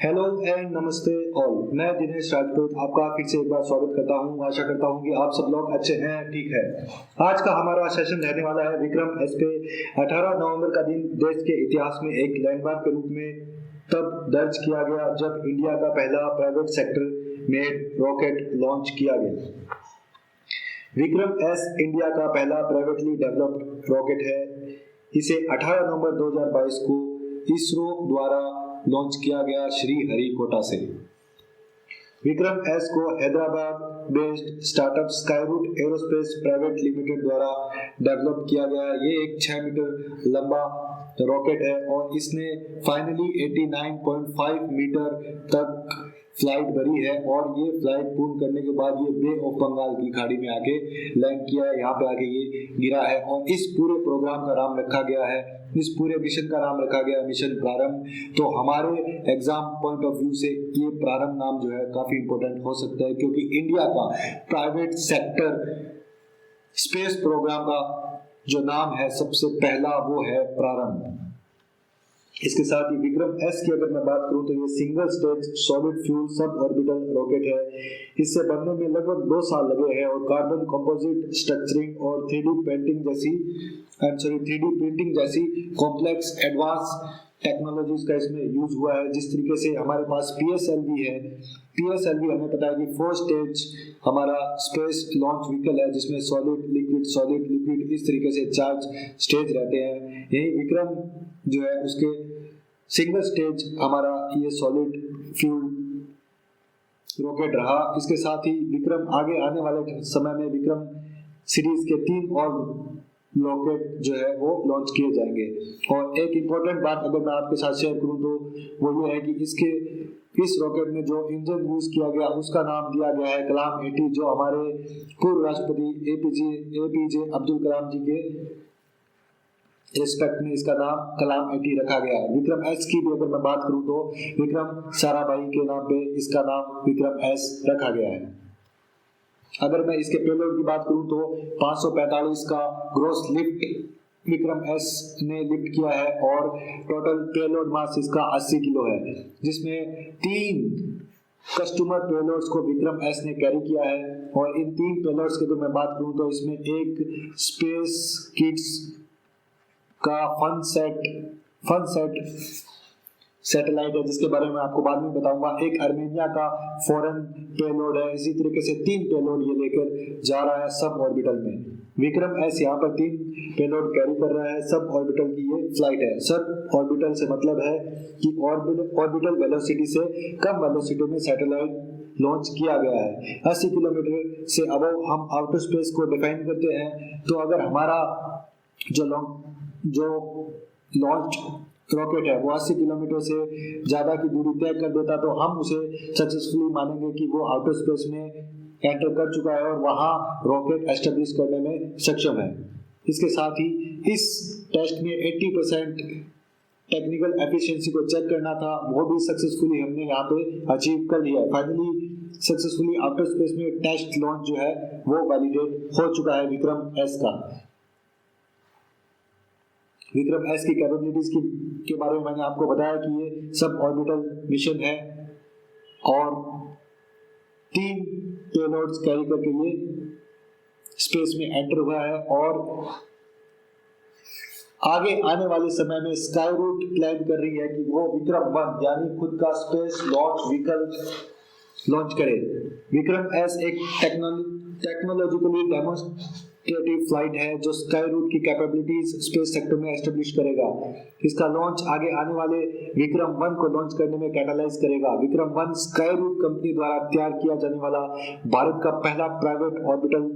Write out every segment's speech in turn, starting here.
Hello and नमस्ते all. मैं दिनेश राजपूत आपका फिर से एक बार स्वागत करता हूं। आशा करता हूं कि आप सब लोग अच्छे हैं, ठीक है। आज का हमारा सेशन रहने वाला है विक्रम एस पे। 18 नवंबर का दिन देश के इतिहास में एक लैंडमार्क के रूप में तब दर्ज किया गया जब इंडिया का पहला private sector made rocket launch किया गया। विक्रम एस इंडिया का पहला प्राइवेटली डेवलप्ड रॉकेट है। इसे 18 नवंबर 2022 को इसरो द्वारा लॉन्च किया गया श्री हरिकोटा से। विक्रम एस को Hyderabad based startup Skyroot aerospace private limited द्वारा डेवलप किया गया। ये एक 6 मीटर लंबा रॉकेट है और इसने फाइनली 89.5 मीटर तक फ्लाइट भरी है और ये फ्लाइट पूर्ण करने के बाद ये बे ऑफ बंगाल की खाड़ी में आके लैंड किया है। यहाँ पे आके ये गिरा है और इस पूरे प्रोग्राम का नाम रखा गया है, इस पूरे मिशन का नाम रखा गया मिशन प्रारंभ। तो हमारे एग्जाम पॉइंट ऑफ व्यू से ये प्रारंभ नाम जो है काफी इंपॉर्टेंट हो सकता है, क्योंकि इंडिया का प्राइवेट सेक्टर स्पेस प्रोग्राम का जो नाम है सबसे पहला वो है प्रारंभ। इसके साथ ही विक्रम एस की अगर मैं बात करूं तो ये single stage solid fuel sub orbital rocket है। इससे बनने में लगभग 2 साल लगे हैं और कार्बन कंपोजिट स्ट्रक्चरिंग और 3D प्रिंटिंग जैसी कॉम्प्लेक्स एडवांस टेक्नोलॉजीज का इसमें यूज हुआ है। जिस तरीके से हमारे पास PSLV है, PSLV हमें पता है कि 4 स्टेज हमारा स्पेस लॉन्च व्हीकल है, जिसमें सॉलिड लिक्विड इस तरीके से 4 स्टेज रहते हैं। यही विक्रम जो है उसके सिंगल स्टेज हमारा ये सॉलिड फ्यूल रॉकेट रहा। इसके साथ ही विक्रम आगे आने वाले समय में विक्रम सीरीज के 3 और रॉकेट जो है वो लॉन्च किए जाएंगे। और एक इम्पोर्टेंट बात अगर मैं आपके साथ शेयर करूं तो वो ये है कि इस रॉकेट में जो इंजन यूज किया गया उसका नाम दिया गया है कलाम 80, जो हमारे पूर्व राष्ट्रपति एपीजे अब्दुल कलाम जी के रिस्पेक्ट में इसका नाम कलाम 80 रखा गया है। विक्रम एस की भी अगर मैं बात करूं तो विक्रम साराभाई के नाम पे इसका नाम विक्रम एस रखा गया है। अगर मैं इसके पेलोड की बात करूं तो 545 का ग्रॉस लिफ्ट विक्रम एस ने लिफ्ट किया है और टोटल पेलोड मास इसका 80 किलो है, जिसमें 3 कस्टमर पेलोड्स को विक्रम एस ने कैरी किया है। और इन 3 पेलोड्स की अगर मैं बात करूं तो इसमें एक स्पेस किड्स का फन सेट सैटेलाइट है, जिसके बारे में आपको बाद में बताऊंगा। एक अर्मेनिया का फॉरेन पेलोड है। इसी तरीके से 3 पेलोड ये लेकर जा रहा है सब ऑर्बिटल में। विक्रम एस यहाँ पर 3 पेलोड कैरी कर रहा है। सब ऑर्बिटल की ये फ्लाइट है। सब ऑर्बिटल से मतलब है कि ऑर्बिटल वेलोसिटी से कम वेलोसिटी में सैटेलाइट लॉन्च किया गया है। 80 किलोमीटर से अबव हम आउटर स्पेस को डिफाइन करते हैं। तो अगर हमारा जो लॉन्च रॉकेट है वो 80 किलोमीटर से ज्यादा की दूरी तय कर देता तो हम उसे सक्सेसफुली मानेंगे कि वो आउटर स्पेस में एंटर कर चुका है और वहां रॉकेट एस्टेब्लिश करने में सक्षम है। इसके साथ ही इस टेस्ट में 80% टेक्निकल एफिशिएंसी को चेक करना था, वो भी सक्सेसफुली हमने यहाँ पे अचीव कर लिया। फाइनली सक्सेसफुली आउटर स्पेस में टेस्ट लॉन्च जो है वो वैलिडेट हो चुका है विक्रम एस का। विक्रम एस की कैपेबिलिटीज के बारे में मैंने आपको बताया कि ये सब ऑर्बिटल मिशन है और 3 पेलोड्स कैरी करके ये स्पेस में एंटर हुआ है। और आगे आने वाले समय में स्काईरूट प्लान कर रही है कि वो विक्रम 1 यानी खुद का स्पेस लॉन्च व्हीकल लॉन्च करे। विक्रम एस एक टेक्नोलॉजिकली डेमोन्स्ट्रेटिव फ्लाइट है जो स्काईरूट की कैपेबिलिटीज स्पेस सेक्टर में एस्टेब्लिश करेगा। इसका लॉन्च आगे आने वाले विक्रम 1 को लॉन्च करने में कैटलाइज करेगा। विक्रम 1 स्काईरूट कंपनी द्वारा तैयार किया जाने वाला भारत का पहला प्राइवेट ऑर्बिटल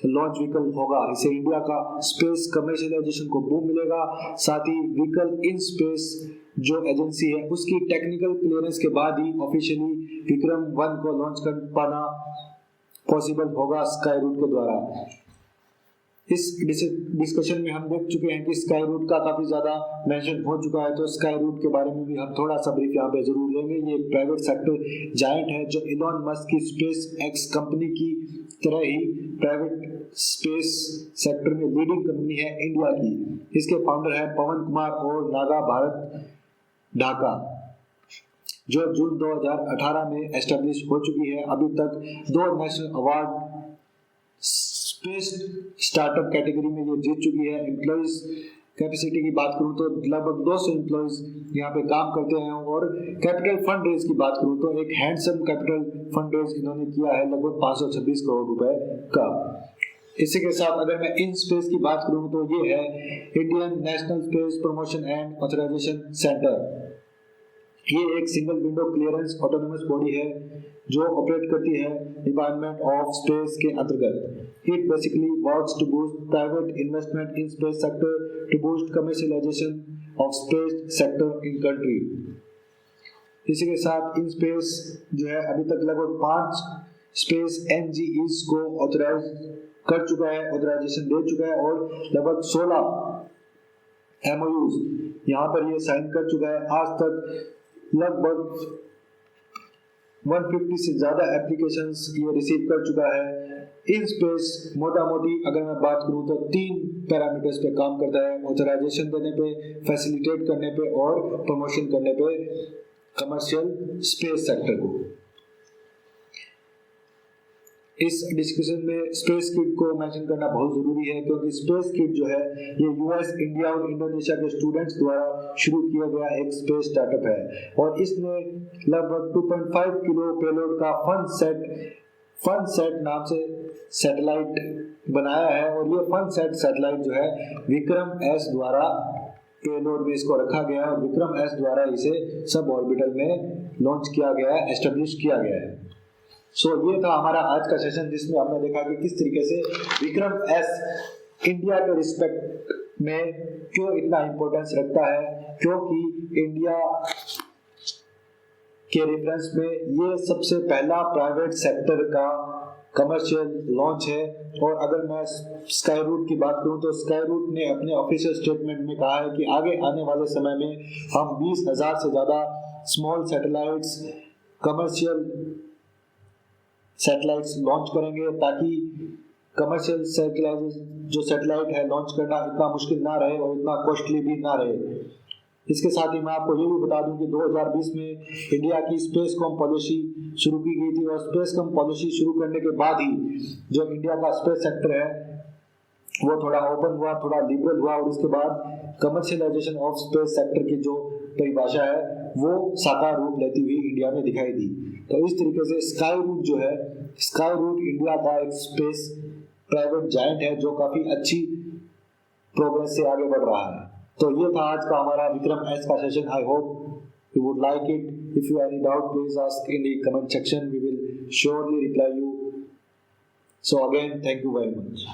लॉन्च व्हीकल होगा। इसे इंडिया का स्पेस कमर्शियलाइजेशन को बूम मिलेगा। साथ ही व्हीकल इन स्पेस जो एजेंसी है उसकी टेक्निकल क्लियरेंस के बाद ही ऑफिशियली विक्रम 1 को लॉन्च कर पाना पॉसिबल होगा स्काईरूट के द्वारा। इस डिस्कशन में हम देख चुके हैं कि स्काईरूट का काफी ज्यादा मेंशन हो चुका है, तो स्काईरूट के बारे में भी हम थोड़ा सा ब्रीफ यहाँ पे जरूर लेंगे। ये एक प्राइवेट सेक्टर जायंट है जो इलॉन मस्क की स्पेस एक्स कंपनी की तरह ही प्राइवेट स्पेस सेक्टर में लीडिंग कंपनी है इंडिया की। इसके फाउंडर है पवन कुमार और नागा भारत ढाका। जो जून 2018 में एस्टेब्लिश हो चुकी है। अभी तक 2 national award space startup category में ये जीत चुकी है। एम्प्लॉइज कैपेसिटी की बात करूं तो लगभग 200 एम्प्लॉइज यहाँ पे काम करते हैं। और कैपिटल फंड रेज की बात करूं तो एक हैंडसम कैपिटल फंड रेज इन्होंने किया है लगभग 526 करोड़ रुपए का। इसी के साथ अगर मैं इन स्पेस की बात करूं तो ये है Indian national space promotion and authorisation centre. ये एक single window clearance autonomous body है जो ऑपरेट करती है डिपार्टमेंट ऑफ स्पेस के अंतर्गत। It basically works to boost private investment in space sector to boost commercialisation of space sector in country. इसी के साथ इन स्पेस जो है अभी तक लगभग 5 स्पेस एनजीईज को ऑथराइज कर चुका है, ऑथराइजेशन दे चुका है और लगभग 16 एमओयूज यहाँ पर ये साइन कर चुका है। आज तक लगभग 150 से ज्यादा एप्लीकेशंस ये रिसीव कर चुका है। इन स्पेस मोटा मोटी अगर मैं बात करूं तो 3 पैरामीटर्स पे काम करता है, ऑथराइजेशन देने पे, फैसिलिटेट करने पे और प्रमोशन करने पे कमर्शियल स्पेस सेक्टर को। इस डिस्कशन में स्पेस किट को मेंशन करना बहुत जरूरी है क्योंकि स्पेस किट जो है ये यूएस, इंडिया और इंडोनेशिया के स्टूडेंट्स द्वारा शुरू किया गया एक स्पेस स्टार्टअप है और इसने लगभग 2.5 किलो पेलोड का फन सेट नाम से सैटेलाइट बनाया है। और ये फन सेट सैटेलाइट जो है विक्रम एस द्वारा पेलोड में इसको रखा गया है। विक्रम एस द्वारा इसे सब ऑर्बिटल में लॉन्च किया गया है, एस्टेब्लिश किया गया है। ये था हमारा आज का सेशन जिसमें हमने देखा कि किस तरीके से विक्रम एस इंडिया के रिस्पेक्ट में क्यों इतना इंपॉर्टेंस रखता है, क्योंकि इंडिया के रेफरेंस में ये सबसे पहला प्राइवेट सेक्टर का कमर्शियल लॉन्च है। और अगर मैं स्काई रूट की बात करूं तो स्काई रूट ने अपने ऑफिशियल स्टेटमेंट में कहा है कि आगे आने वाले समय में हम 20,000 से ज्यादा small satellites, commercial satellites launch करेंगे ताकि कमर्शियल सैटेलाइट है लॉन्च करना इतना मुश्किल ना रहे और इतना कॉस्टली भी ना रहे। इसके साथ ही मैं आपको ये भी बता दूं कि 2020 में इंडिया की स्पेस कॉम पॉलिसी शुरू की गई थी और स्पेस कॉम पॉलिसी शुरू करने के बाद ही जो इंडिया का स्पेस सेक्टर है वो थोड़ा ओपन हुआ, थोड़ा लिबरल हुआ और उसके बाद कमर्शियलाइजेशन ऑफ स्पेस सेक्टर की जो परिभाषा है वो साकार रूप लेती हुई इंडिया में दिखाई दी। तो इस तरीके से स्काई रूट जो है, स्काई रूट इंडिया का एक स्पेस प्राइवेट जायंट है जो काफी अच्छी प्रोग्रेस से आगे बढ़ रहा है। तो ये था आज का हमारा विक्रम एस का सेशन। I hope you would like it. If you any doubt please ask in the comment section, we will surely reply you. So again thank you very much.